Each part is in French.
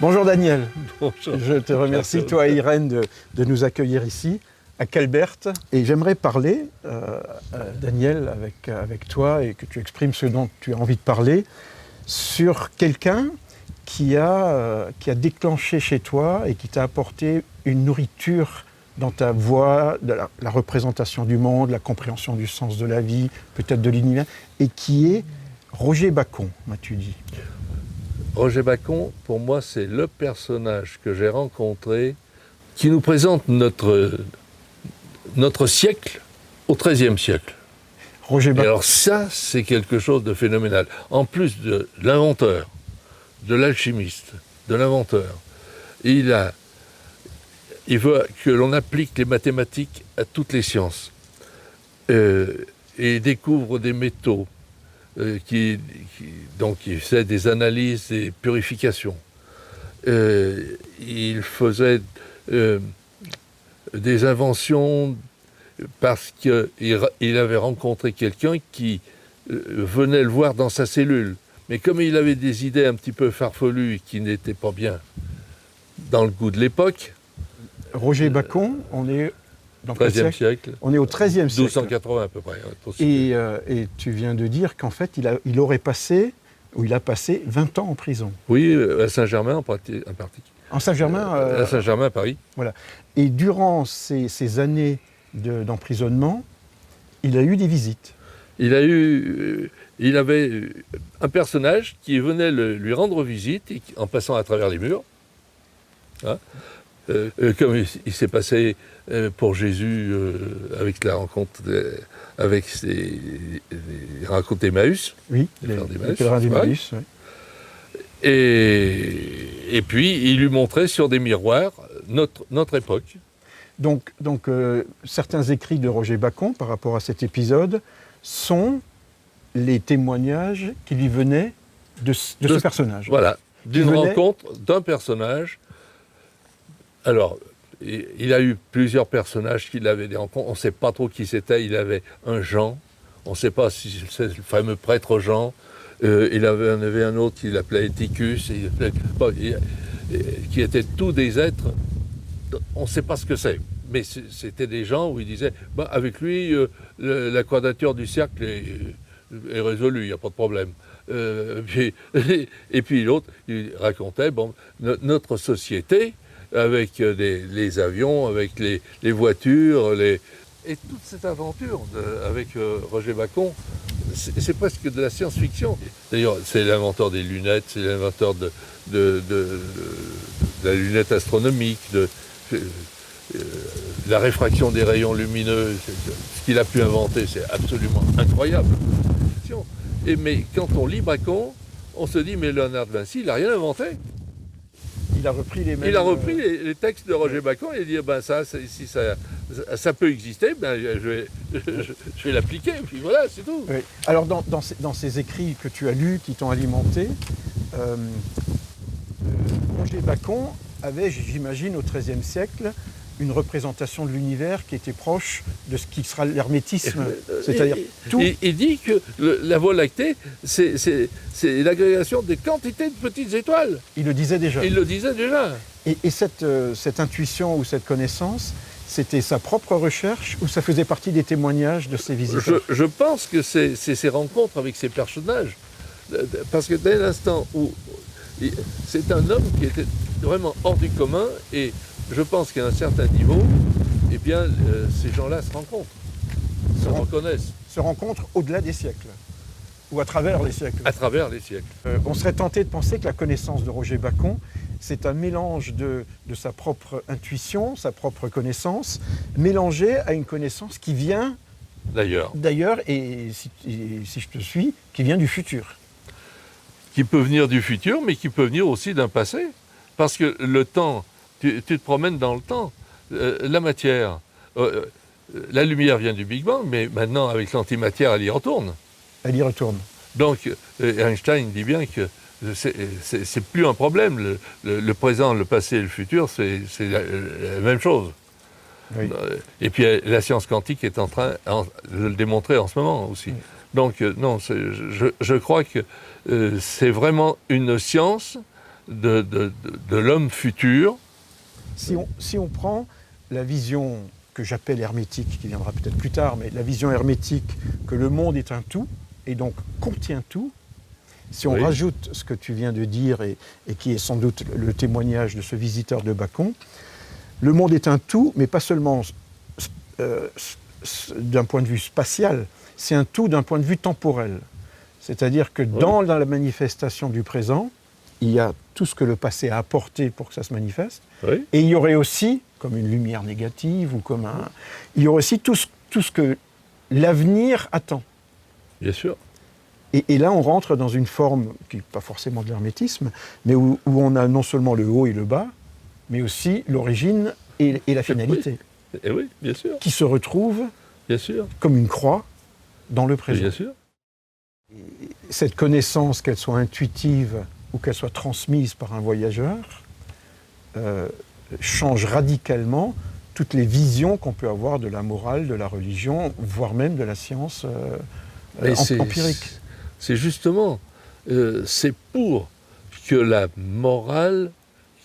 Bonjour Daniel. Bonjour. Je te remercie, toi et Irène, de nous accueillir ici, à Calbert. Et j'aimerais parler, Daniel, avec toi, et que tu exprimes ce dont tu as envie de parler, sur quelqu'un qui a déclenché chez toi et qui t'a apporté une nourriture dans ta voix, de la représentation du monde, la compréhension du sens de la vie, peut-être de l'univers, et qui est Roger Bacon, m'as-tu dit. Roger Bacon, pour moi, c'est le personnage que j'ai rencontré qui nous présente notre siècle au XIIIe siècle. Roger Bacon. Et alors ça, c'est quelque chose de phénoménal. En plus de l'inventeur, de l'alchimiste, de l'inventeur, il veut que l'on applique les mathématiques à toutes les sciences. Et il découvre des métaux. Donc il faisait des analyses et purifications. Il faisait des inventions parce qu'il avait rencontré quelqu'un qui venait le voir dans sa cellule. Mais comme il avait des idées un petit peu farfelues et qui n'étaient pas bien dans le goût de l'époque... Roger Bacon, on est... Dans le XIIIe siècle. On est au XIIIe siècle. 1280 à peu près. Et tu viens de dire qu'en fait, il a passé 20 ans en prison. Oui, à Saint-Germain en particulier. En Saint-Germain à Saint-Germain, à Paris. Voilà. Et durant ces années d'emprisonnement, il a eu des visites. Il avait un personnage qui venait lui rendre visite en passant à travers les murs. Hein, comme il s'est passé pour Jésus avec la rencontre avec les rencontres d'Emmaüs. Oui, les pèlerins d'Emmaüs. Ouais. Oui. Et puis, il lui montrait sur des miroirs notre époque. Donc certains écrits de Roger Bacon par rapport à cet épisode sont les témoignages qui lui venaient de ce personnage. Voilà, d'une rencontre d'un personnage. Alors, il a eu plusieurs personnages qu'il avait des rencontres. On ne sait pas trop qui c'était. Il avait un Jean. On ne sait pas si c'est le fameux prêtre Jean. Il en avait un autre qu'il appelait Éticus, qui étaient tous des êtres. On ne sait pas ce que c'est. Mais c'était des gens où il disait, avec lui, la quadrature du cercle est résolue, il n'y a pas de problème. Et puis l'autre, il racontait, notre société, avec les avions, avec les voitures, et toute cette aventure avec Roger Bacon, c'est presque de la science-fiction. D'ailleurs, c'est l'inventeur des lunettes, c'est l'inventeur de la lunette astronomique, de la réfraction des rayons lumineux. Ce qu'il a pu inventer, c'est absolument incroyable. Mais quand on lit Bacon, on se dit, mais Léonard de Vinci, il n'a rien inventé. Il a repris les mêmes... Il a repris les textes de Roger Bacon et il dit, si ça peut exister, je vais l'appliquer, et puis voilà, c'est tout. Oui. Alors, dans ces écrits que tu as lus, qui t'ont alimenté, Roger Bacon avait, j'imagine, au XIIIe siècle, une représentation de l'univers qui était proche de ce qui sera l'hermétisme, c'est-à-dire tout... Il dit que la Voie lactée, c'est l'agrégation des quantités de petites étoiles. Il le disait déjà. Il le disait déjà. Et cette intuition ou cette connaissance, c'était sa propre recherche ou ça faisait partie des témoignages de ses visiteurs? Je pense que c'est ses rencontres avec ces personnages. Parce que dès l'instant où... C'est un homme qui était vraiment hors du commun et je pense qu'à un certain niveau, eh bien, ces gens-là se rencontrent, se reconnaissent. Se rencontrent au-delà des siècles, ou à travers les siècles. À travers les siècles. On serait tenté de penser que la connaissance de Roger Bacon, c'est un mélange de sa propre intuition, sa propre connaissance, mélangée à une connaissance qui vient d'ailleurs, et si je te suis, qui vient du futur. Qui peut venir du futur, mais qui peut venir aussi d'un passé. Parce que le temps tu te promènes dans le temps. La matière, la lumière vient du Big Bang, mais maintenant, avec l'antimatière, elle y retourne. Elle y retourne. Donc, Einstein dit bien que c'est plus un problème. Le présent, le passé et le futur, c'est la même chose. Oui. Et puis, la science quantique est en train de le démontrer en ce moment aussi. Oui. Donc, non, je crois que c'est vraiment une science de l'homme futur. Si on prend la vision que j'appelle hermétique, qui viendra peut-être plus tard, mais la vision hermétique que le monde est un tout, et donc contient tout, si on rajoute ce que tu viens de dire, et qui est sans doute le témoignage de ce visiteur de Bacon, le monde est un tout, mais pas seulement d'un point de vue spatial, c'est un tout d'un point de vue temporel. C'est-à-dire que dans la manifestation du présent, il y a tout ce que le passé a apporté pour que ça se manifeste, et il y aurait aussi, comme une lumière négative, ou comme il y aurait aussi tout ce que l'avenir attend. Bien sûr. Et là, on rentre dans une forme qui n'est pas forcément de l'hermétisme, mais où on a non seulement le haut et le bas, mais aussi l'origine et la finalité. Oui. Et oui, bien sûr. Qui se retrouvent bien sûr. Comme une croix dans le présent. Bien sûr. Et cette connaissance, qu'elle soit intuitive ou qu'elle soit transmise par un voyageur, change radicalement toutes les visions qu'on peut avoir de la morale, de la religion, voire même de la science empirique. C'est justement, c'est pour que la morale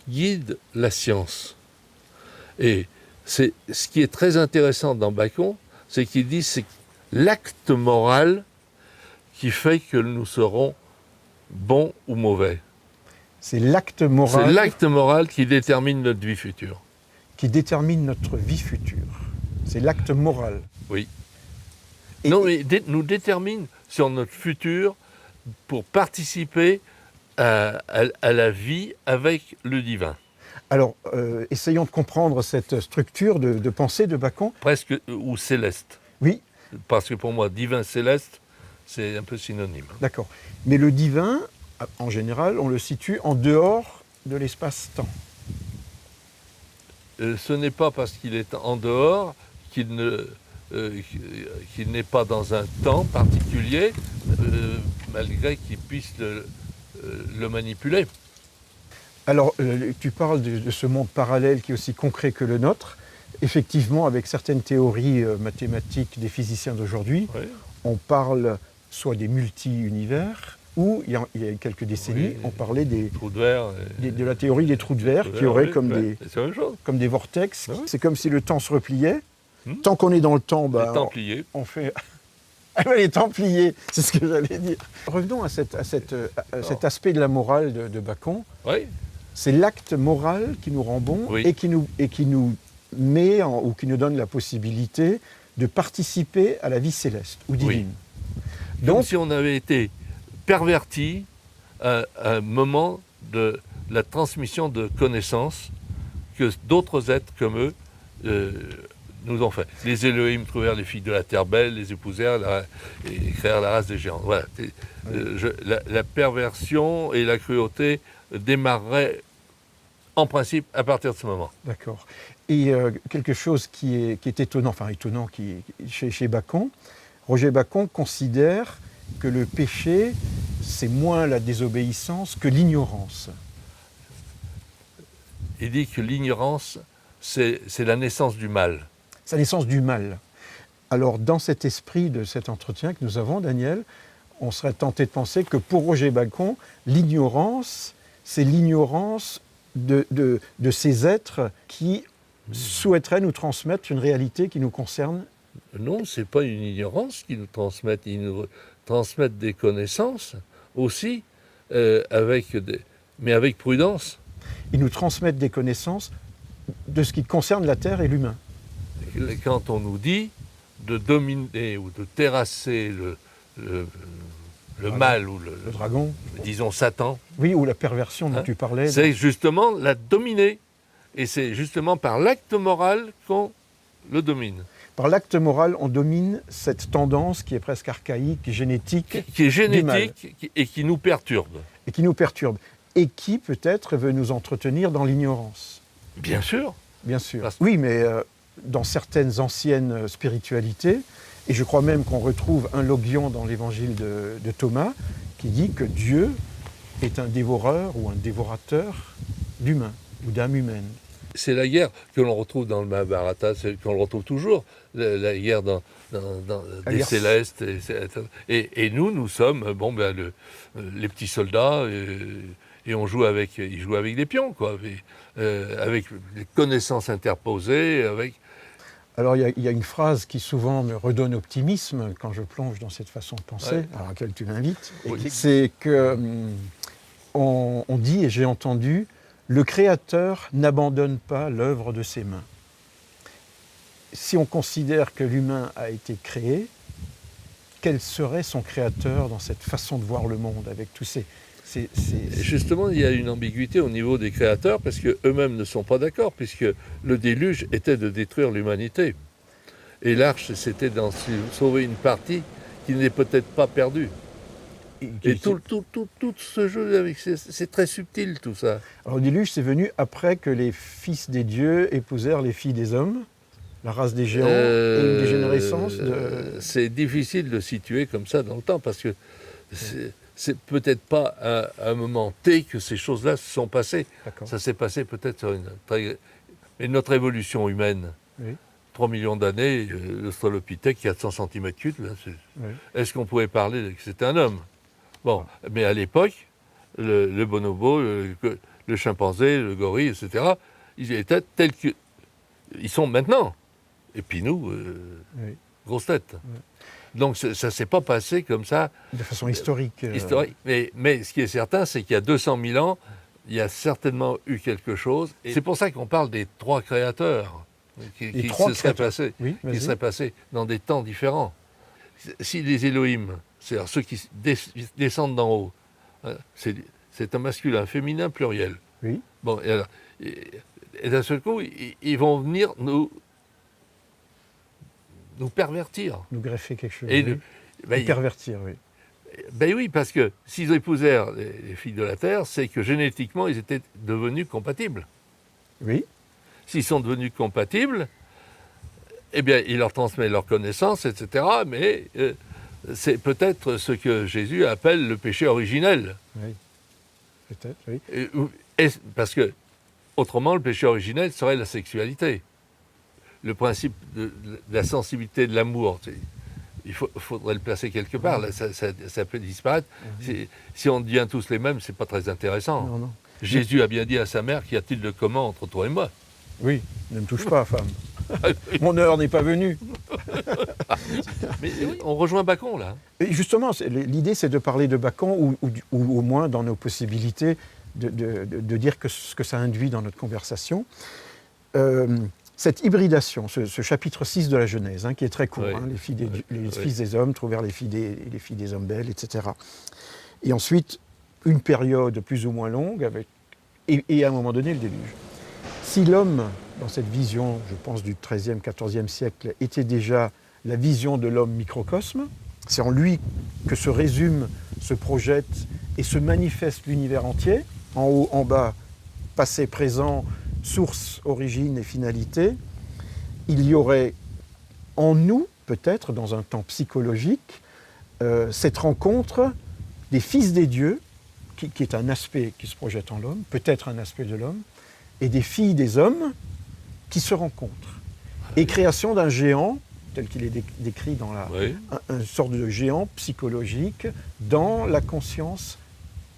guide la science. Et ce qui est très intéressant dans Bacon, c'est qu'il dit que c'est l'acte moral qui fait que nous serons bons ou mauvais. C'est l'acte moral. C'est l'acte moral qui détermine notre vie future. Qui détermine notre vie future. C'est l'acte moral. Oui. Non, mais nous détermine sur notre futur pour participer à la vie avec le divin. Alors, essayons de comprendre cette structure de pensée de Bacon. Presque, ou céleste. Oui. Parce que pour moi, divin, céleste, c'est un peu synonyme. D'accord. Mais le divin, en général, on le situe en dehors de l'espace-temps. Ce n'est pas parce qu'il est en dehors qu'il n'est pas dans un temps particulier, malgré qu'il puisse le manipuler. Alors, tu parles de ce monde parallèle qui est aussi concret que le nôtre. Effectivement, avec certaines théories mathématiques des physiciens d'aujourd'hui, on parle soit des multi-univers, ou il y a quelques décennies, on parlait trous de verre, de la théorie des trous de verre, qui auraient comme des vortex. C'est comme si le temps se repliait. Tant qu'on est dans le temps, les Templiers. On fait... les Templiers, c'est ce que j'allais dire. Revenons à cet aspect de la morale de Bacon. Oui. C'est l'acte moral qui nous rend bons et qui nous met ou qui nous donne la possibilité de participer à la vie céleste ou divine. Oui. Donc, si on avait été perverti à un moment de la transmission de connaissances que d'autres êtres comme eux nous ont fait. Les Elohim trouvèrent les filles de la terre belle, les épousèrent et créèrent la race des géants. Voilà. La perversion et la cruauté démarreraient en principe à partir de ce moment. D'accord. Et quelque chose qui est étonnant, chez Bacon, Roger Bacon considère que le péché, c'est moins la désobéissance que l'ignorance. Il dit que l'ignorance, c'est la naissance du mal. C'est la naissance du mal. Alors, dans cet esprit de cet entretien que nous avons, Daniel, on serait tenté de penser que pour Roger Bacon, l'ignorance, c'est l'ignorance de ces êtres qui souhaiteraient nous transmettre une réalité qui nous concerne. Non, ce n'est pas une ignorance qu'ils nous transmettent. Ils nous transmettent des connaissances aussi, mais avec prudence. Ils nous transmettent des connaissances de ce qui concerne la Terre et l'humain. Quand on nous dit de dominer ou de terrasser le mal ou le dragon, disons Satan. Oui, ou la perversion dont tu parlais. C'est justement la dominer. Et c'est justement par l'acte moral qu'on le domine. Par l'acte moral, on domine cette tendance qui est presque archaïque, génétique. Qui est génétique et qui nous perturbe. Et qui nous perturbe. Et qui, peut-être, veut nous entretenir dans l'ignorance. Bien sûr. Bien sûr. Oui, mais dans certaines anciennes spiritualités, et je crois même qu'on retrouve un logion dans l'évangile de Thomas, qui dit que Dieu est un dévoreur ou un dévorateur d'humains ou d'âmes humaines. C'est la guerre que l'on retrouve dans le Mahabharata, qu'on le retrouve toujours, la guerre dans des célestes. Et nous sommes les petits soldats, et on joue ils jouent avec des pions, quoi, avec les connaissances interposées, avec... Alors il y a une phrase qui souvent me redonne optimisme quand je plonge dans cette façon de penser, à laquelle tu m'invites, c'est que on dit, et j'ai entendu, le Créateur n'abandonne pas l'œuvre de ses mains. Si on considère que l'humain a été créé, quel serait son Créateur dans cette façon de voir le monde, avec tous ces... Justement, il y a une ambiguïté au niveau des créateurs, parce qu'eux-mêmes ne sont pas d'accord, puisque le déluge était de détruire l'humanité. Et l'arche, c'était d'en sauver une partie qui n'est peut-être pas perdue. Et tout ce jeu, c'est très subtil, tout ça. Alors le déluge, c'est venu après que les fils des dieux épousèrent les filles des hommes, la race des géants, et une dégénérescence de... C'est difficile de situer comme ça dans le temps, parce que c'est peut-être pas à un moment T que ces choses-là se sont passées. Ça s'est passé peut-être sur mais notre évolution humaine, 3 millions d'années, l'Australopithèque, 400 cm3, est-ce qu'on pouvait parler que c'était un homme? Bon, mais à l'époque, le bonobo, le chimpanzé, le gorille, etc., ils étaient tels qu'ils sont maintenant. Et puis nous, grosse tête. Donc ça ne s'est pas passé comme ça. De façon historique. Mais ce qui est certain, c'est qu'il y a 200 000 ans, il y a certainement eu quelque chose. Et c'est pour ça qu'on parle des 3 créateurs qui seraient passés dans des temps différents. Si les Elohim, c'est-à-dire ceux qui descendent d'en haut, c'est un masculin, féminin, pluriel. Oui. Bon, et d'un seul coup, ils vont venir nous pervertir. Nous greffer quelque chose. Et nous pervertir, oui. Ben oui, parce que s'ils épousèrent les filles de la Terre, c'est que génétiquement, ils étaient devenus compatibles. Oui. S'ils sont devenus compatibles, eh bien, ils leur transmettent leurs connaissances, etc. Mais c'est peut-être ce que Jésus appelle le péché originel. Oui, peut-être, oui. Parce que, autrement, le péché originel serait la sexualité. Le principe de la sensibilité de l'amour, il faudrait le placer quelque part. Là, ça peut disparaître. Si on devient tous les mêmes, c'est pas très intéressant. Non. Jésus a bien dit à sa mère, qu'y a-t-il de commun entre toi et moi? Oui, ne me touche pas, femme. Mon heure n'est pas venue. Mais oui, on rejoint Bacon, là. Et justement, l'idée, c'est de parler de Bacon, ou au moins dans nos possibilités, de dire ce que ça induit dans notre conversation. Cette hybridation, ce chapitre 6 de la Genèse, qui est très court, les fils des hommes trouvèrent les filles des hommes belles, etc. Et ensuite, une période plus ou moins longue, et à un moment donné, le déluge. Si l'homme, dans cette vision, je pense, du XIIIe, XIVe siècle, était déjà la vision de l'homme microcosme, c'est en lui que se résume, se projette et se manifeste l'univers entier, en haut, en bas, passé, présent, source, origine et finalité. Il y aurait en nous, peut-être dans un temps psychologique, cette rencontre des fils des dieux, qui est un aspect qui se projette en l'homme, peut-être un aspect de l'homme, et des filles des hommes qui se rencontrent. Et création d'un géant, tel qu'il est décrit dans une sorte de géant psychologique dans la conscience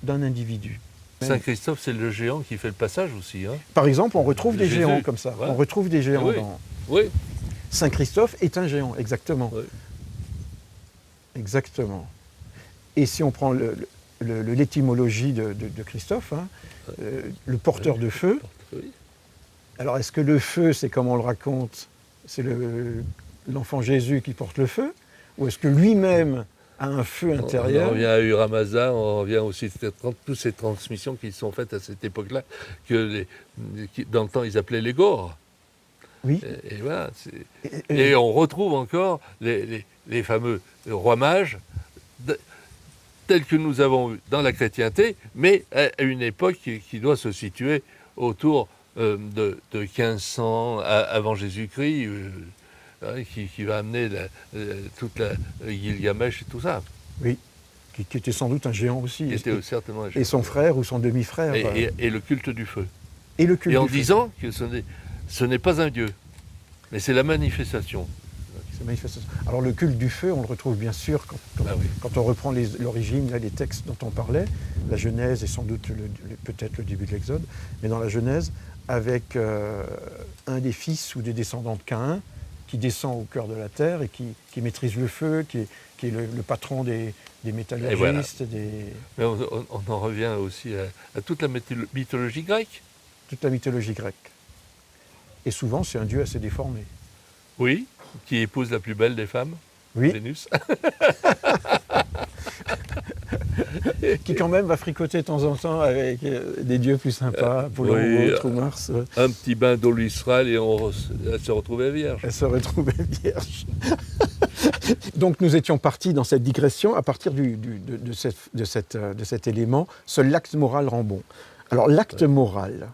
d'un individu. Saint Christophe, c'est le géant qui fait le passage aussi. Par exemple, on retrouve des géants comme ça. Ouais. On retrouve des géants dans... Oui. Saint Christophe est un géant, exactement. Oui. Exactement. Et si on prend l'étymologie de Christophe, le porteur de feu, alors est-ce que le feu, c'est comme on le raconte, c'est l'enfant Jésus qui porte le feu, ou est-ce que lui-même a un feu intérieur? On revient à Uramazda, on revient aussi à toutes ces transmissions qui sont faites à cette époque-là, que dans le temps ils appelaient les Gaures. Oui. Et voilà. Et on retrouve encore les fameux rois mages tels que nous avons eu dans la chrétienté, mais à une époque qui doit se situer autour de 1500 avant Jésus-Christ, qui va amener toute la Gilgamesh et tout ça. Oui, qui était sans doute un géant aussi. Qui était certainement un géant. Et son frère ou son demi-frère. Et le culte du feu. Et le culte et en du feu. disant que ce n'est pas un dieu, mais c'est la manifestation. Alors le culte du feu, on le retrouve bien sûr quand on reprend l'origine, les textes dont on parlait, la Genèse et sans doute peut-être le début de l'Exode, mais dans la Genèse, avec un des fils ou des descendants de Caïn qui descend au cœur de la terre et qui maîtrise le feu, qui est le patron des métallurgistes. Mais on en revient aussi à toute la mythologie grecque. Toute la mythologie grecque. Et souvent, c'est un dieu assez déformé. Oui, qui épouse la plus belle des femmes, oui. Vénus. Qui quand même va fricoter de temps en temps avec des dieux plus sympas, Apollon ou autre, ou Mars. Un petit bain d'eau lustrale et elle se retrouvait vierge. Elle se retrouvait vierge. Donc nous étions partis dans cette digression à partir de cet élément, seul l'acte moral rend bon. Alors l'acte moral,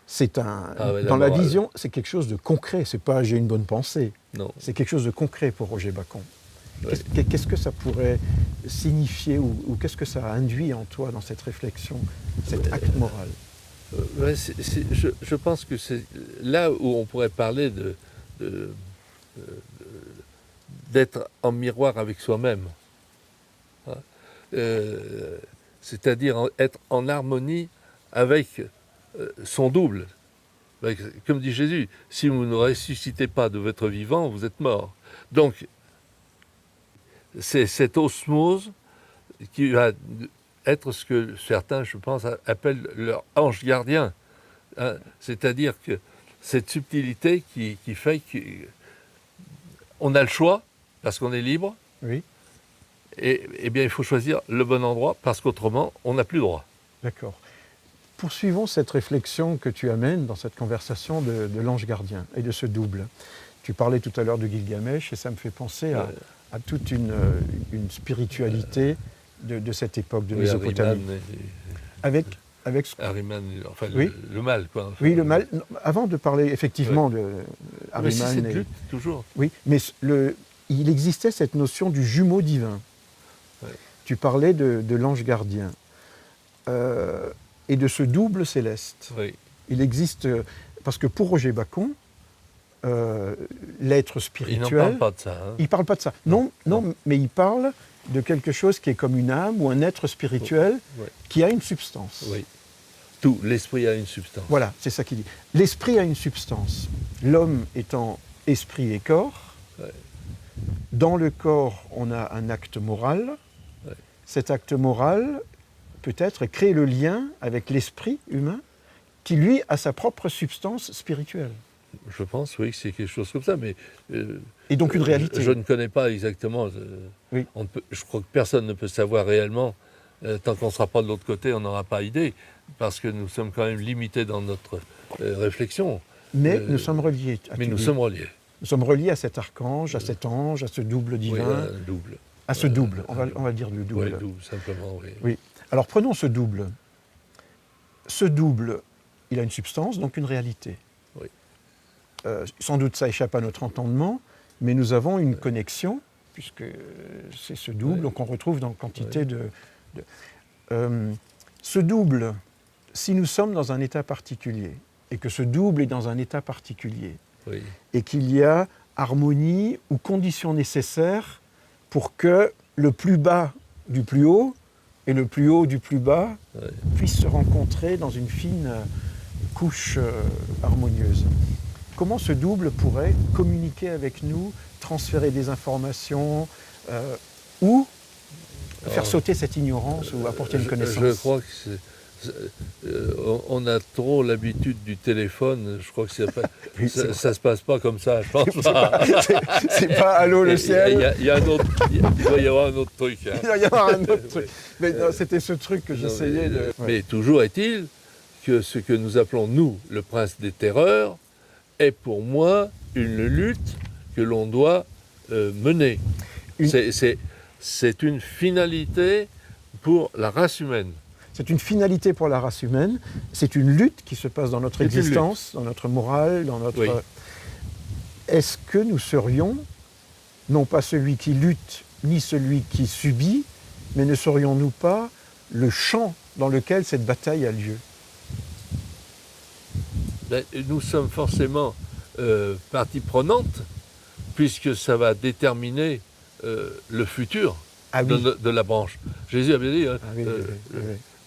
c'est dans la vision, c'est quelque chose de concret, c'est pas j'ai une bonne pensée. Non. C'est quelque chose de concret pour Roger Bacon. Qu'est-ce que ça pourrait signifier ou qu'est-ce que ça induit en toi dans cette réflexion, cet acte moral? Je pense que c'est là où on pourrait parler d'être en miroir avec soi-même. C'est-à-dire être en harmonie avec son double. Comme dit Jésus, si vous ne ressuscitez pas de votre vivant, vous êtes mort. Donc, c'est cette osmose qui va être ce que certains, je pense, appellent leur ange gardien. Hein, c'est-à-dire que cette subtilité qui fait qu'on a le choix, parce qu'on est libre, oui. Et bien il faut choisir le bon endroit, parce qu'autrement, on n'a plus droit. D'accord. Poursuivons cette réflexion que tu amènes dans cette conversation de l'ange gardien et de ce double. Tu parlais tout à l'heure de Gilgamesh et ça me fait penser à toute une spiritualité de cette époque de Mésopotamie. Avec Ahriman, enfin oui. le mal, quoi. Enfin, oui, le mal. Avant de parler effectivement de Ahriman. Mais c'est cette lutte, toujours. Oui, mais il existait cette notion du jumeau divin. Ouais. Tu parlais de l'ange gardien. Et de ce double céleste. Oui. Il existe, parce que pour Roger Bacon, l'être spirituel... Il n'en parle pas de ça. Hein. Il ne parle pas de ça. Non, mais il parle de quelque chose qui est comme une âme ou un être spirituel qui a une substance. Oui. Tout, l'esprit a une substance. Voilà, c'est ça qu'il dit. L'esprit a une substance. L'homme étant esprit et corps, dans le corps, on a un acte moral. Cet acte moral... peut-être créer le lien avec l'esprit humain qui, lui, a sa propre substance spirituelle. Je pense, oui, que c'est quelque chose comme ça, mais... et donc une réalité. Je ne connais pas exactement. Oui. Je crois que personne ne peut savoir réellement. Tant qu'on ne sera pas de l'autre côté, on n'aura pas idée, parce que nous sommes quand même limités dans notre réflexion. Mais nous sommes reliés. Nous sommes reliés. Nous sommes reliés à cet archange, à cet ange, à ce double divin. Oui, double. À ce double, on va dire le double. Oui, double, simplement, oui. Oui. Alors prenons ce double. Ce double, il a une substance, donc une réalité. Oui. Sans doute ça échappe à notre entendement, mais nous avons une connexion, puisque c'est ce double qu'on retrouve dans quantité ce double, si nous sommes dans un état particulier, et que ce double est dans un état particulier, et qu'il y a harmonie ou conditions nécessaires pour que le plus bas du plus haut et le plus haut du plus bas puissent se rencontrer dans une fine couche harmonieuse. Comment ce double pourrait communiquer avec nous, transférer des informations ou faire sauter cette ignorance ou apporter une connaissance? Je crois que on a trop l'habitude du téléphone. Je crois que ça se passe pas comme ça. Je pense pas. C'est pas allô le ciel. Il doit y avoir un autre truc. Hein. Il doit y avoir un autre truc. Mais non, c'était ce truc que j'essayais de... Mais toujours est-il que ce que nous appelons, nous, le prince des terreurs, est pour moi une lutte que l'on doit mener. C'est une finalité pour la race humaine. C'est une finalité pour la race humaine, c'est une lutte qui se passe dans notre existence, dans notre morale, dans notre... Oui. Est-ce que nous serions, non pas celui qui lutte, ni celui qui subit, mais ne serions-nous pas le champ dans lequel cette bataille a lieu? Nous sommes forcément partie prenante, puisque ça va déterminer le futur de la branche. Jésus avait dit,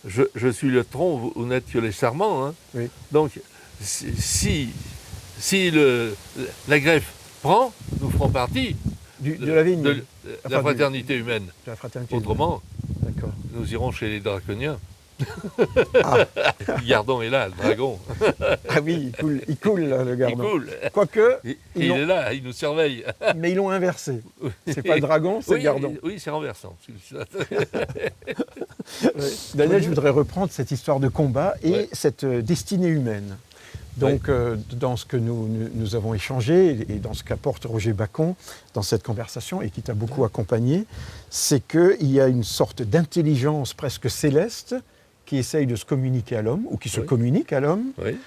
je suis le tronc, vous n'êtes que les sarments. Hein. Oui. Donc, si la greffe prend, nous ferons partie de la vigne, de la fraternité humaine. De la fraternité Autrement, D'accord. nous irons chez les draconiens. Ah. Gardon est là, le dragon. Ah oui, il coule là, le Gardon. Il coule. Quoique, il est là, il nous surveille. Mais ils l'ont inversé. C'est pas le dragon, c'est le Gardon. Oui, c'est renversant. Daniel, je voudrais reprendre cette histoire de combat et cette destinée humaine. Donc, dans ce que nous avons échangé et dans ce qu'apporte Roger Bacon dans cette conversation et qui t'a beaucoup accompagné, c'est qu'il y a une sorte d'intelligence presque céleste qui essaye de se communiquer à l'homme ou qui se communique à l'homme. Oui.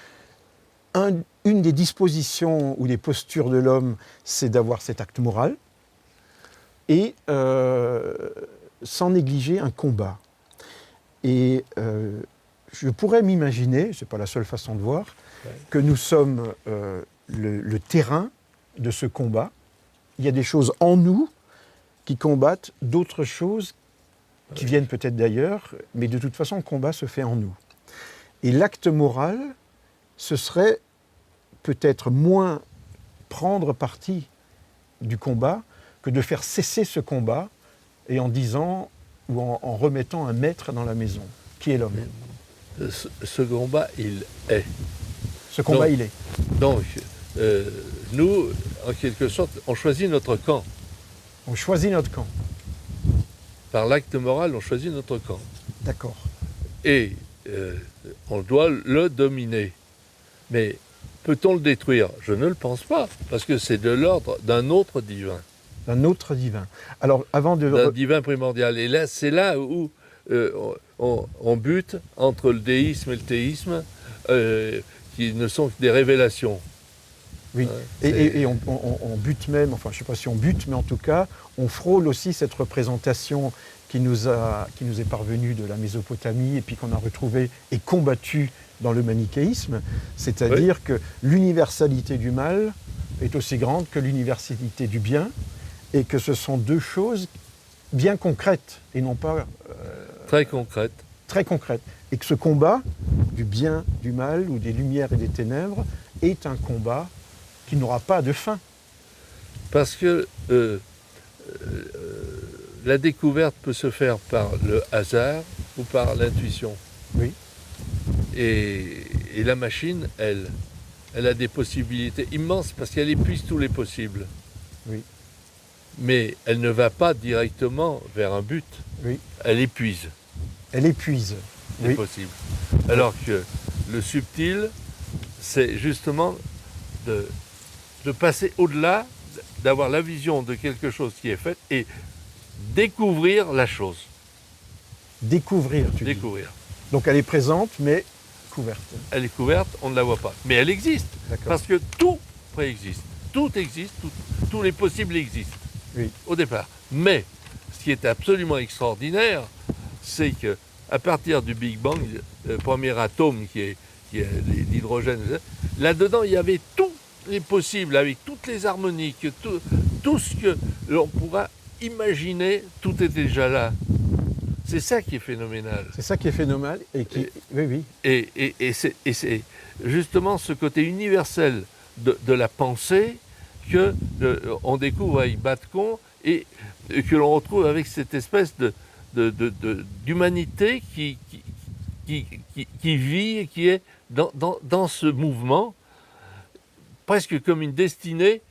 Une des dispositions ou des postures de l'homme, c'est d'avoir cet acte moral et sans négliger un combat. Et je pourrais m'imaginer, ce n'est pas la seule façon de voir, que nous sommes le terrain de ce combat. Il y a des choses en nous qui combattent d'autres choses qui viennent peut-être d'ailleurs, mais de toute façon, le combat se fait en nous. Et l'acte moral, ce serait peut-être moins prendre parti du combat que de faire cesser ce combat et en disant ou en remettant un maître dans la maison, qui est l'homme. Ce combat, il est. Ce combat, il est. Donc, nous, en quelque sorte, on choisit notre camp. On choisit notre camp. Par l'acte moral, on choisit notre camp. D'accord. Et on doit le dominer. Mais peut-on le détruire? Je ne le pense pas, parce que c'est de l'ordre d'un autre divin. D'un autre divin. Alors, avant de... D'un divin primordial. Et là, c'est là où on bute entre le déisme et le théisme, qui ne sont que des révélations. Oui, et on bute même, enfin je ne sais pas si on bute, mais en tout cas, on frôle aussi cette représentation qui nous est parvenue de la Mésopotamie et puis qu'on a retrouvée et combattue dans le manichéisme, c'est-à-dire que l'universalité du mal est aussi grande que l'universalité du bien et que ce sont deux choses bien concrètes et non pas... très concrètes. Très concrètes. Et que ce combat du bien, du mal ou des lumières et des ténèbres est un combat qui n'aura pas de fin. Parce que la découverte peut se faire par le hasard ou par l'intuition. Oui. Et la machine, elle a des possibilités immenses parce qu'elle épuise tous les possibles. Oui. Mais elle ne va pas directement vers un but. Oui. Elle épuise. Elle épuise. Les possibles. Alors que le subtil, c'est justement de passer au-delà, d'avoir la vision de quelque chose qui est fait et découvrir la chose. Découvrir, tu dis. Donc elle est présente, mais couverte. Elle est couverte, on ne la voit pas. Mais elle existe. Parce que tout préexiste. Tout existe, tous les possibles existent. Oui. Au départ. Mais ce qui est absolument extraordinaire, c'est que à partir du Big Bang, le premier atome qui est l'hydrogène, là-dedans, il y avait tous les possibles, avec toutes les harmoniques, tout ce que l'on pourra imaginer, tout est déjà là. C'est ça qui est phénoménal. C'est ça qui est phénoménal et qui... Oui. Et c'est justement ce côté universel de la pensée qu'on découvre avec Bacon et que l'on retrouve avec cette espèce d'humanité qui vit et qui est dans ce mouvement, presque comme une destinée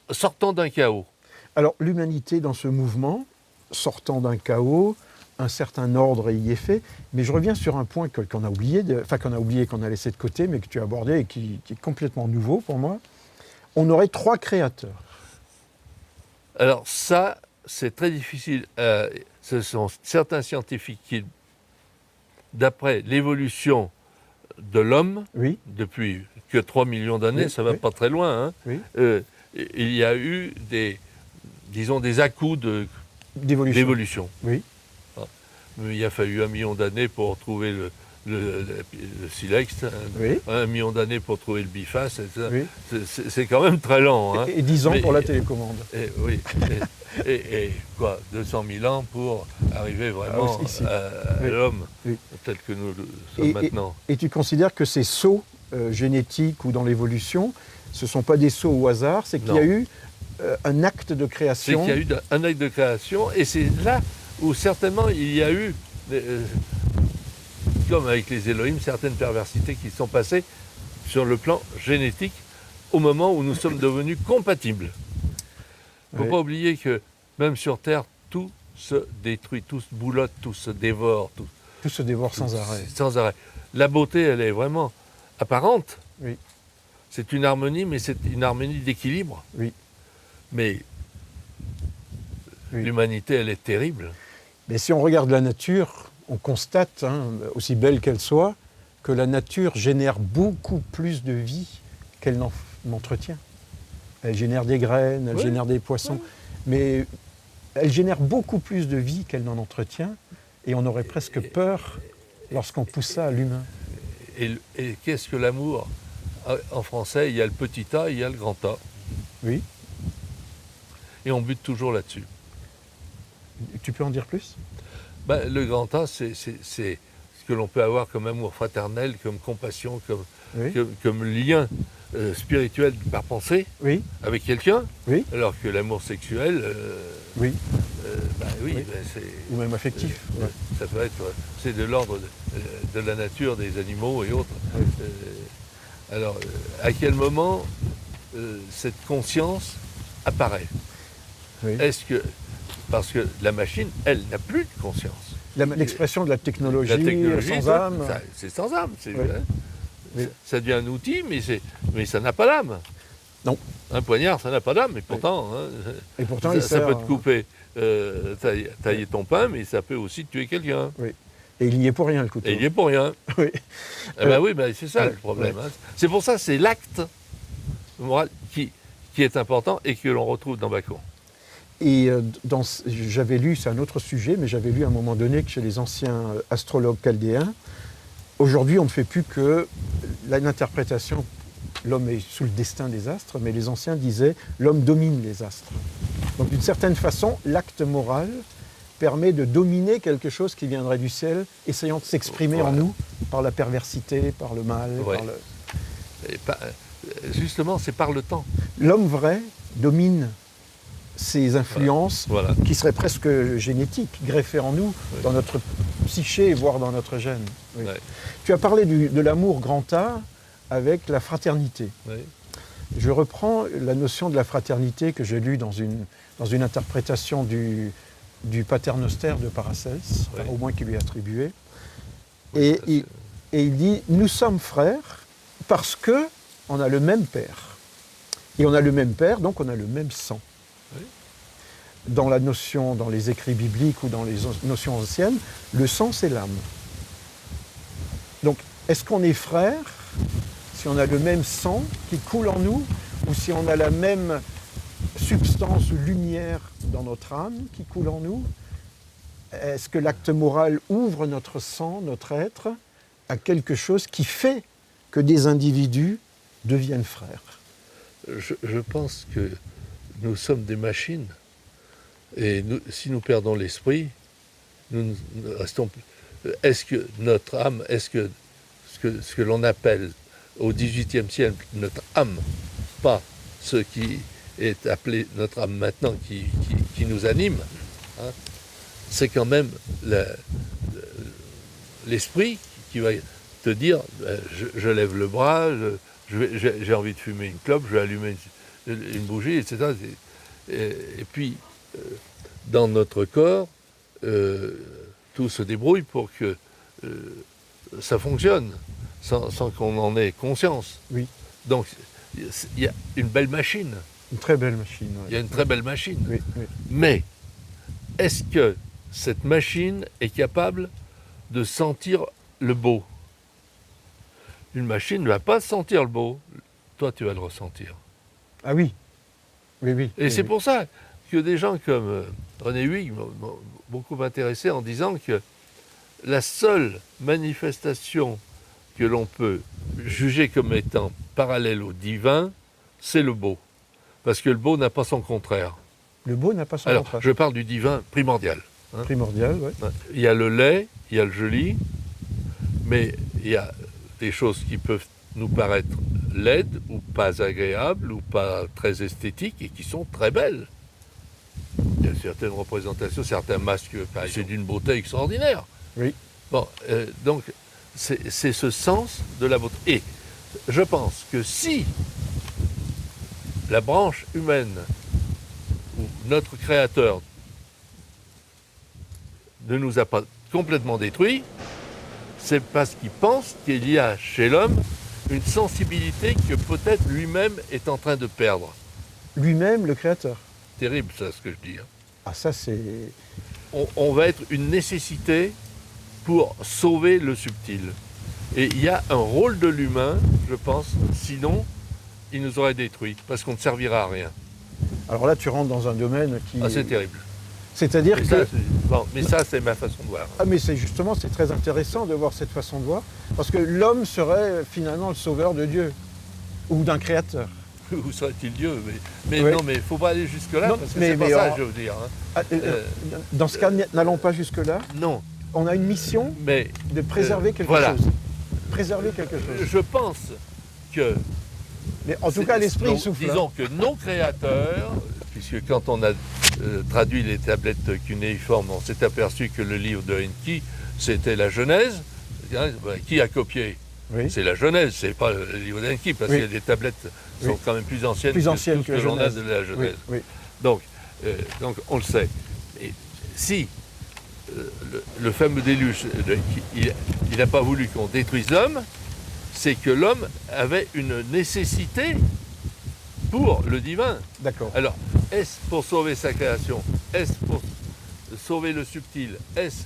sortant d'un chaos. Alors l'humanité dans ce mouvement, sortant d'un chaos, un certain ordre y est fait, mais je reviens sur un point qu'on a oublié, qu'on a laissé de côté, mais que tu as abordé et qui est complètement nouveau pour moi. On aurait 3 créateurs. Alors ça, c'est très difficile. Ce sont certains scientifiques qui d'après l'évolution de l'homme, Oui, depuis que 3 millions d'années, Oui, ça va oui. pas très loin, hein, oui. il y a eu des à-coups d'évolution. Oui, Mais il a fallu 1 million d'années pour trouver le silex, oui. 1 million d'années pour trouver le biface, etc. Oui. C'est quand même très lent. Hein. Et 10 ans Mais- pour la télécommande. Oui. Et quoi, 200 000 ans pour arriver vraiment ici. à Oui. l'homme Oui. tel que nous le sommes maintenant. Et tu considères que ces sauts génétiques ou dans l'évolution, ce ne sont pas des sauts au hasard, c'est qu'il y a Non. eu un acte de C'est création. qu'il y a eu un acte de création et c'est là où certainement il y a eu, comme avec les Elohim, certaines perversités qui sont passées sur le plan génétique au moment où nous sommes devenus compatibles. Il ne faut Oui. pas oublier que même sur Terre, tout se détruit, tout se boulotte, tout se dévore, Tout se dévore sans arrêt. sans arrêt. La beauté, elle est vraiment apparente. Oui. C'est une harmonie, mais c'est une harmonie d'équilibre. Oui. Mais Oui. l'humanité, elle est terrible. Mais si on regarde la nature, on constate, aussi belle qu'elle soit, que la nature génère beaucoup plus de vie qu'elle n'en entretient. Elle génère des graines, elle Oui. génère des poissons, Oui. mais elle génère beaucoup plus de vie qu'elle n'en entretient, et on aurait presque peur lorsqu'on pousse ça à l'humain. Et qu'est-ce que l'amour? En français, il y a le petit A, il y a le grand A. Oui. Et on bute toujours là-dessus. Tu peux en dire plus? Ben, le grand A, c'est ce que l'on peut avoir comme amour fraternel, comme compassion, Oui. comme lien spirituel par pensée Oui. avec quelqu'un. Oui. Alors que l'amour sexuel, Oui. oui, Oui. ben, c'est... Ou même affectif. Ouais. Ça peut être, c'est de l'ordre de la nature, des animaux et autres. Oui. Alors, à quel moment cette conscience apparaît? Oui. Est-ce que, parce que la machine, elle n'a plus de conscience. L'expression de la technologie, La technologie, sans ça, âme. c'est sans âme. Oui. Oui. Ça devient un outil, mais ça n'a pas d'âme. Non. Un poignard, ça n'a pas d'âme, mais pourtant, Et pourtant, ça, il ça sert, peut te couper, tailler ton pain, mais ça peut aussi tuer quelqu'un. Et il n'y est pour rien, le couteau. Et il y est pour rien. Oui. Eh ben oui, ben c'est ça le problème. Hein. C'est pour ça, c'est l'acte moral qui est important et que l'on retrouve dans Bacon. Et j'avais lu, c'est un autre sujet, mais j'avais lu à un moment donné que chez les anciens astrologues chaldéens, aujourd'hui on ne fait plus que l'interprétation, l'homme est sous le destin des astres, mais les anciens disaient l'homme domine les astres. Donc d'une certaine façon, l'acte moral permet de dominer quelque chose qui viendrait du ciel, essayant de s'exprimer en nous par la perversité, par le mal. Ouais. Par le... Et justement, c'est par le temps. L'homme vrai domine ces influences qui seraient presque génétiques, greffées en nous, dans notre psyché, voire dans notre gène. Oui. Ouais. Tu as parlé de l'amour grand A avec la fraternité. Oui. Je reprends la notion de la fraternité que j'ai lue dans une interprétation du Paternoster de Paracelse, enfin, au moins qui lui est attribué. Et il dit « Nous sommes frères parce qu'on a le même père. Et on a le même père, donc on a le même sang. » Dans la notion, dans les écrits bibliques ou dans les notions anciennes, le sang, c'est l'âme. Donc, est-ce qu'on est frères si on a le même sang qui coule en nous, ou si on a la même substance ou lumière dans notre âme qui coule en nous? Est-ce que l'acte moral ouvre notre sang, notre être, à quelque chose qui fait que des individus deviennent frères? Je pense que nous sommes des machines. Et si nous perdons l'esprit, nous restons... Est-ce que notre âme, est-ce que ce que l'on appelle au XVIIIe siècle notre âme, pas ce qui est appelé notre âme maintenant, qui nous anime, hein, c'est quand même l'esprit qui va te dire je lève le bras, j'ai envie de fumer une clope, je vais allumer une bougie, etc. Et puis, dans notre corps, tout se débrouille pour que ça fonctionne, sans qu'on en ait conscience. Oui. Donc, il y a une belle machine. Une très belle machine. Il y a une très belle machine. Oui, oui. Mais, est-ce que cette machine est capable de sentir le beau. Une machine ne va pas sentir le beau. Toi, tu vas le ressentir. Ah oui. Oui, oui. Et oui, c'est oui. pour ça que des gens comme René Huyghe m'ont beaucoup intéressé en disant que la seule manifestation que l'on peut juger comme étant parallèle au divin, c'est le beau. Parce que le beau n'a pas son contraire. Le beau n'a pas son Alors, contraire. je parle du divin primordial. Hein. Primordial, oui. Il y a le laid, il y a le joli, mais il y a des choses qui peuvent nous paraître laides ou pas agréables ou pas très esthétiques et qui sont très belles. Il y a certaines représentations, certains masques, c'est d'une beauté extraordinaire. Oui. Bon, donc, c'est ce sens de la beauté. Et je pense que si la branche humaine ou notre Créateur ne nous a pas complètement détruits, c'est parce qu'il pense qu'il y a chez l'homme une sensibilité que peut-être lui-même est en train de perdre. Lui-même, le créateur. Terrible, ça, ce que je dis. Hein. Ah, ça, c'est... On va être une nécessité pour sauver le subtil. Et il y a un rôle de l'humain, je pense, sinon, il nous aurait détruits, parce qu'on ne servira à rien. Alors là, tu rentres dans un domaine qui... Ah, c'est terrible. C'est-à-dire que... Mais ça, c'est ma façon de voir. Ah, mais c'est justement, c'est très intéressant de voir cette façon de voir, parce que l'homme serait finalement le sauveur de Dieu, ou d'un créateur. Où serait-il Dieu? Mais oui. Non, mais il ne faut pas aller jusque-là, Non, parce que mais, c'est pas ça que je veux dire. Hein. Dans ce cas, n'allons pas jusque-là. Non. On a une mission mais, de préserver quelque voilà. chose. Préserver quelque chose. Je pense que... Mais en tout cas, l'esprit souffle. Disons que nos créateurs, puisque quand on a traduit les tablettes cunéiformes, on s'est aperçu que le livre de Enki, c'était la Genèse. Hein, qui a copié? Oui. C'est la Genèse, c'est pas le livre d'Enki, parce oui. que les tablettes sont quand même plus anciennes que tout ce que l'on a de la Genèse. Oui. Donc, on le sait. Et si le fameux déluge, il n'a pas voulu qu'on détruise l'homme, c'est que l'homme avait une nécessité pour le divin. D'accord. Alors, est-ce pour sauver sa création? Est-ce pour sauver le subtil? Est-ce...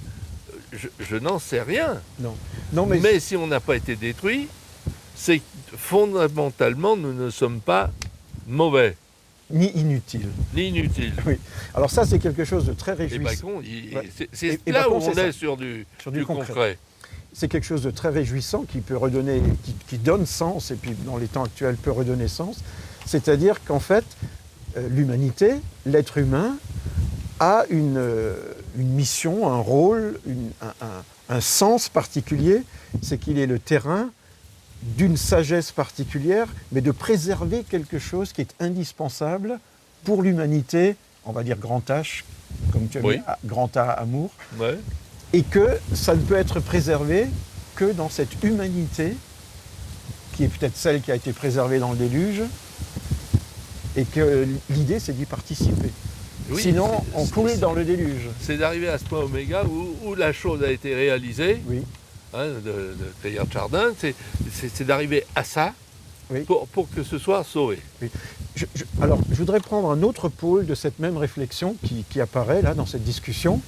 Je n'en sais rien. Non. Non, mais si on n'a pas été détruit, c'est que fondamentalement, nous ne sommes pas mauvais. Ni inutiles. Ni inutiles. Oui. Alors ça, c'est quelque chose de très Et réjouissant. Bacon, c'est là où on est sur du concret. C'est quelque chose de très réjouissant qui peut redonner, qui donne sens, et puis dans les temps actuels peut redonner sens. C'est-à-dire qu'en fait, l'humanité, l'être humain, a une mission, un rôle, un sens particulier, c'est qu'il est le terrain d'une sagesse particulière, mais de préserver quelque chose qui est indispensable pour l'humanité, on va dire grand H, comme tu as dit, grand A, amour, et que ça ne peut être préservé que dans cette humanité, qui est peut-être celle qui a été préservée dans le déluge, et que l'idée, c'est d'y participer. Oui, sinon, on coulait dans le déluge. C'est d'arriver à ce point oméga où la chose a été réalisée, oui. Hein, de Teilhard de Chardin, c'est d'arriver à ça oui. pour que ce soit sauvé. Oui. Alors, je voudrais prendre un autre pôle de cette même réflexion qui apparaît là dans cette discussion.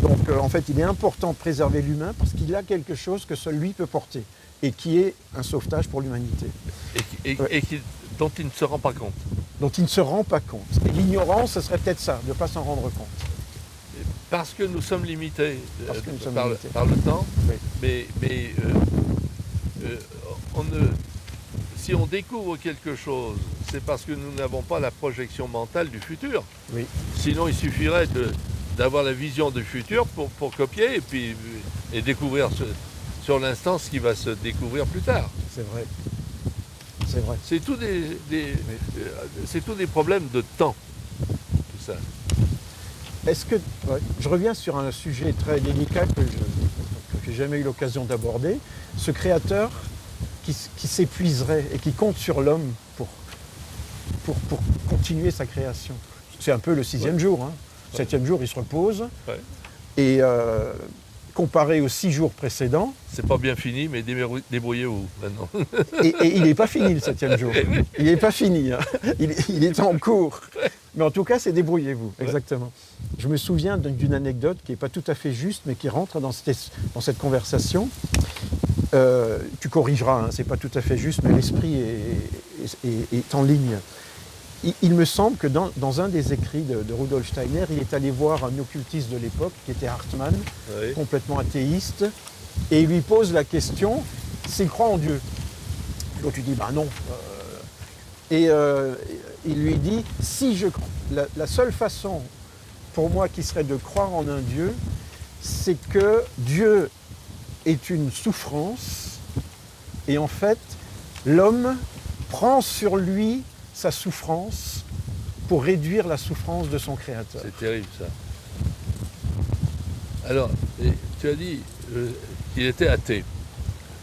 Donc, en fait, il est important de préserver l'humain parce qu'il a quelque chose que seul lui peut porter et qui est un sauvetage pour l'humanité. Dont il ne se rend pas compte. Dont il ne se rend pas compte. Et l'ignorance, ce serait peut-être ça, de ne pas s'en rendre compte. Parce que nous sommes limités, limités. Par le temps, oui. Si on découvre quelque chose, c'est parce que nous n'avons pas la projection mentale du futur. Oui. Sinon, il suffirait d'avoir la vision du futur pour copier et découvrir sur l'instant ce qui va se découvrir plus tard. C'est vrai. C'est vrai. C'est tout des problèmes de temps, tout ça. Est-ce que... Ouais, je reviens sur un sujet très délicat que je n'ai jamais eu l'occasion d'aborder. Ce créateur qui s'épuiserait et qui compte sur l'homme pour continuer sa création. C'est un peu le 6e jour. Hein. 7e jour, il se repose. Ouais. Et comparé aux 6 jours précédents... C'est pas bien fini, mais débrouillez-vous maintenant. et il n'est pas fini le 7e jour. Il n'est pas fini. Hein. Il est en cours. Mais en tout cas, c'est débrouillez-vous, exactement. Je me souviens d'une anecdote qui n'est pas tout à fait juste, mais qui rentre dans cette conversation. Tu corrigeras, hein, c'est pas tout à fait juste, mais l'esprit est en ligne. Il me semble que dans un des écrits de Rudolf Steiner, il est allé voir un occultiste de l'époque, qui était Hartmann, oui, complètement athéiste, et il lui pose la question, s'il croit en Dieu. L'autre lui dit, ben non. Il lui dit, si je crois, la seule façon pour moi qui serait de croire en un Dieu, c'est que Dieu est une souffrance, et en fait, l'homme prend sur lui sa souffrance pour réduire la souffrance de son Créateur. C'est terrible, ça. Alors, tu as dit qu'il était athée.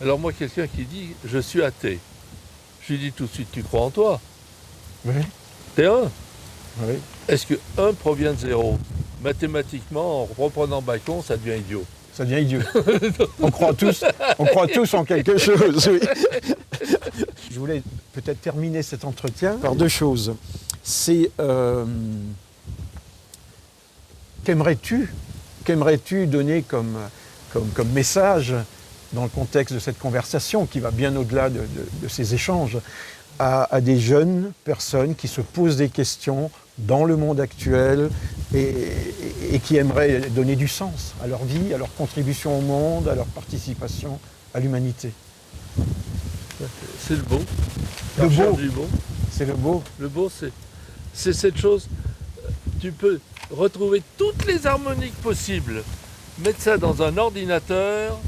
Alors moi, quelqu'un qui dit « je suis athée », je lui dis tout de suite « tu crois en toi ?» Oui. T'es un. Oui. Est-ce que 1 provient de 0 ? Mathématiquement, en reprenant Bacon, ça devient idiot. Ça devient idiot. On croit tous en quelque chose, oui. Je voulais peut-être terminer cet entretien par deux choses. C'est qu'aimerais-tu donner comme message dans le contexte de cette conversation qui va bien au-delà de ces échanges à des jeunes personnes qui se posent des questions dans le monde actuel et qui aimeraient donner du sens à leur vie, à leur contribution au monde, à leur participation à l'humanité. C'est le beau. Le beau. Du beau. C'est le beau. Le beau, c'est cette chose. Tu peux retrouver toutes les harmoniques possibles, mettre ça dans un ordinateur.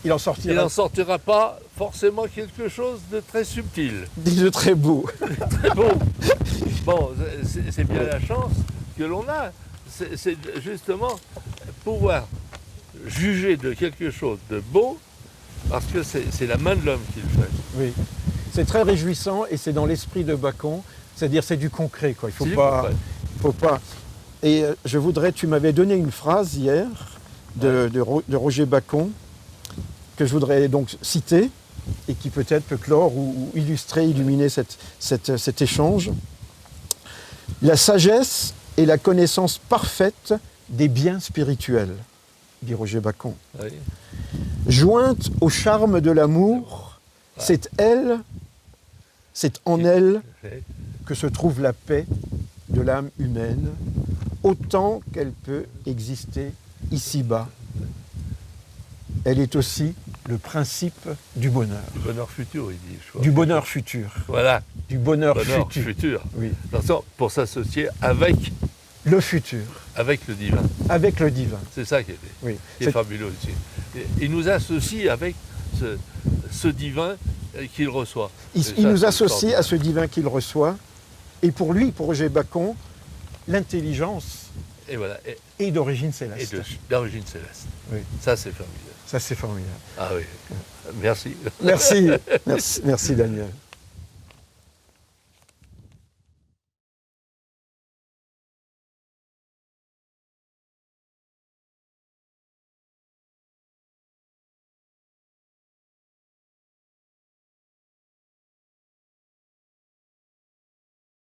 Il n'en sortira pas forcément quelque chose de très subtil. De très beau. Très beau. Bon, c'est bien la chance que l'on a. C'est justement pouvoir juger de quelque chose de beau, parce que c'est la main de l'homme qui le fait. Oui, c'est très réjouissant et c'est dans l'esprit de Bacon, c'est-à-dire c'est du concret, quoi. Il faut pas. Et tu m'avais donné une phrase hier de Roger Bacon, que je voudrais donc citer, et qui peut-être peut clore ou illustrer, illuminer cet échange. La sagesse est la connaissance parfaite des biens spirituels, dit Roger Bacon. Oui. Jointe au charme de l'amour, c'est en elle que se trouve la paix de l'âme humaine, autant qu'elle peut exister ici-bas. Elle est aussi le principe du bonheur. Du bonheur futur, il dit. Je crois. Du bonheur futur. Voilà. Du bonheur futur. Oui. Pour s'associer avec le futur. Avec le divin. Avec le divin. C'est ça qui est fabuleux aussi. Il nous associe avec ce divin qu'il reçoit. Il nous associe à ce divin qu'il reçoit. Et pour lui, pour Roger Bacon, l'intelligence est d'origine céleste. D'origine céleste. Oui. Ça, c'est formidable. Ça, c'est formidable. Ah oui. Merci. Merci Daniel.